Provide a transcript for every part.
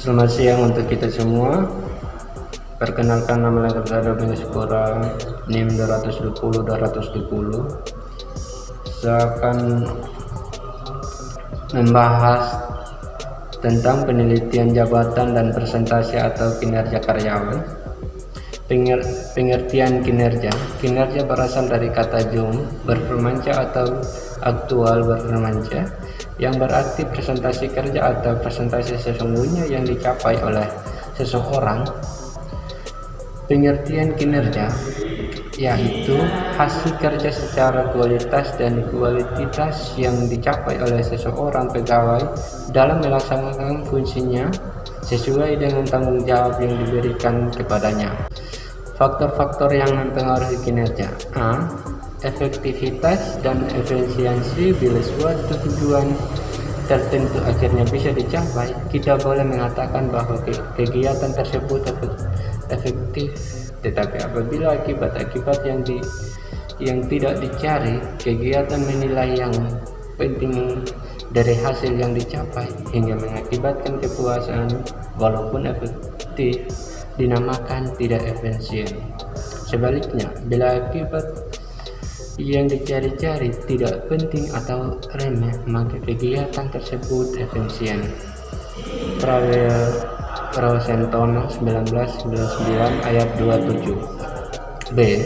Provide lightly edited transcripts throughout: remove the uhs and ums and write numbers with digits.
Selamat siang untuk kita semua. Perkenalkan, nama lengkap saya Beneskora, NIM 220. Saya akan membahas tentang penelitian jabatan dan presentasi atau kinerja karyawan. Pengertian kinerja. Kinerja berasal dari kata jom, berpermanca atau aktual berpermanca, yang berarti presentasi kerja atau presentasi sesungguhnya yang dicapai oleh seseorang. Pengertian kinerja yaitu hasil kerja secara kualitas dan kuantitas yang dicapai oleh seseorang pegawai dalam melaksanakan fungsinya sesuai dengan tanggung jawab yang diberikan kepadanya. Faktor-faktor yang mempengaruhi kinerja: A. Efektivitas dan efisiensi. Bila suatu tujuan tertentu akhirnya bisa dicapai, kita boleh mengatakan bahwa kegiatan tersebut efektif. Tetapi apabila akibat-akibat yang tidak dicari, kegiatan menilai yang penting dari hasil yang dicapai hingga mengakibatkan kepuasan, walaupun efektif, dinamakan tidak efisien. Sebaliknya, bila akibat yang dicari-cari tidak penting atau remeh, maka kegiatan tersebut efisien. Prasentono 1999 ayat 27. B.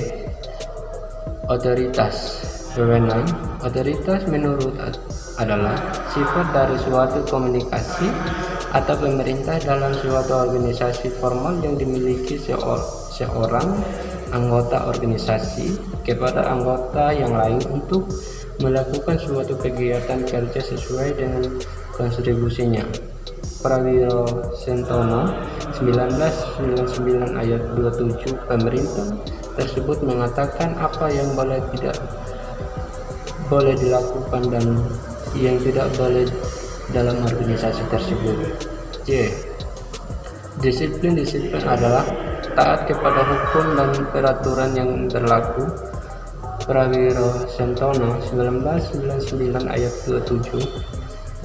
Otoritas. Wewenang. Otoritas menurut adalah sifat dari suatu komunikasi atau pemerintah dalam suatu organisasi formal yang dimiliki seorang anggota organisasi kepada anggota yang lain untuk melakukan suatu kegiatan kerja sesuai dengan kontribusinya. Prasentono 1999 ayat 27. Pemerintah tersebut mengatakan apa yang tidak boleh dilakukan dan yang tidak boleh dalam organisasi tersebut. C. Disiplin adalah taat kepada hukum dan peraturan yang berlaku. Prasentono 1999 ayat 27.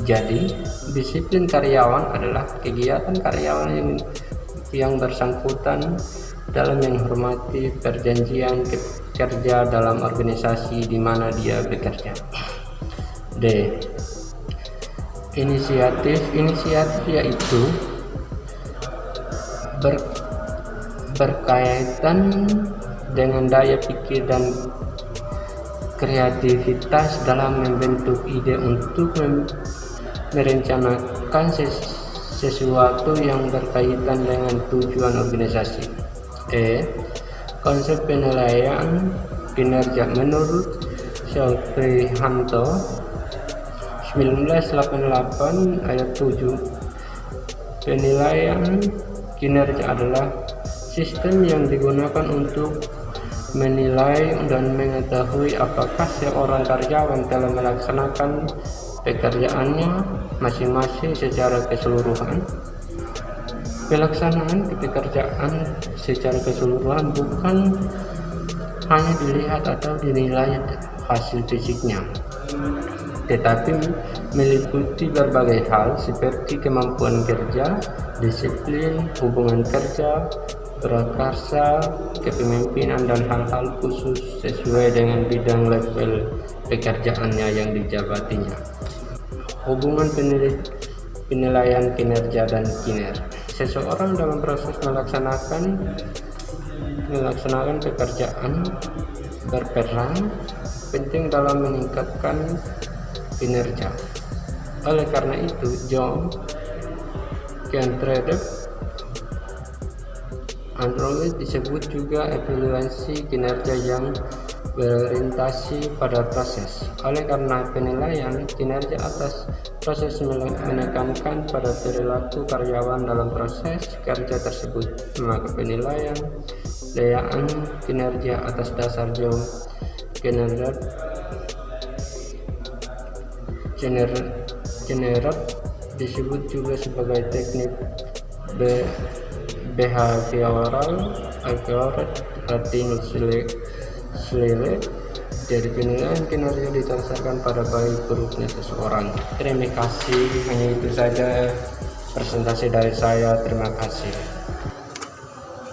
Jadi, disiplin karyawan adalah kegiatan karyawan yang bersangkutan dalam menghormati perjanjian kerja dalam organisasi di mana dia bekerja. D. Inisiatif yaitu berkaitan dengan daya pikir dan kreativitas dalam membentuk ide untuk merencanakan sesuatu yang berkaitan dengan tujuan organisasi. E. Konsep penilaian kinerja. Menurut Shelfrihanto 1988 ayat 7, penilaian kinerja adalah sistem yang digunakan untuk menilai dan mengetahui apakah seorang karyawan telah melaksanakan pekerjaannya masing-masing secara keseluruhan. Pelaksanaan pekerjaan secara keseluruhan bukan hanya dilihat atau dinilai hasil fisiknya, tetapi meliputi berbagai hal seperti kemampuan kerja, disiplin, hubungan kerja, prakarsa, kepemimpinan, dan hal-hal khusus sesuai dengan bidang level pekerjaannya yang dijabatinya. Hubungan penilaian kinerja dan kinerja. Seseorang dalam proses melaksanakan pekerjaan berperan penting dalam meningkatkan kinerja. Oleh karena itu, John Kentredek Android disebut juga evaluasi kinerja yang berorientasi pada proses. Oleh karena penilaian kinerja atas proses menekankan pada perilaku karyawan dalam proses kerja tersebut, maka penilaian kinerja atas dasar John Kentredek disebut juga sebagai teknik behavioral attention. Jadi penilaian kinerja didasarkan pada baik buruknya seseorang. Terima kasih, hanya itu saja. presentasi dari saya. Terima kasih.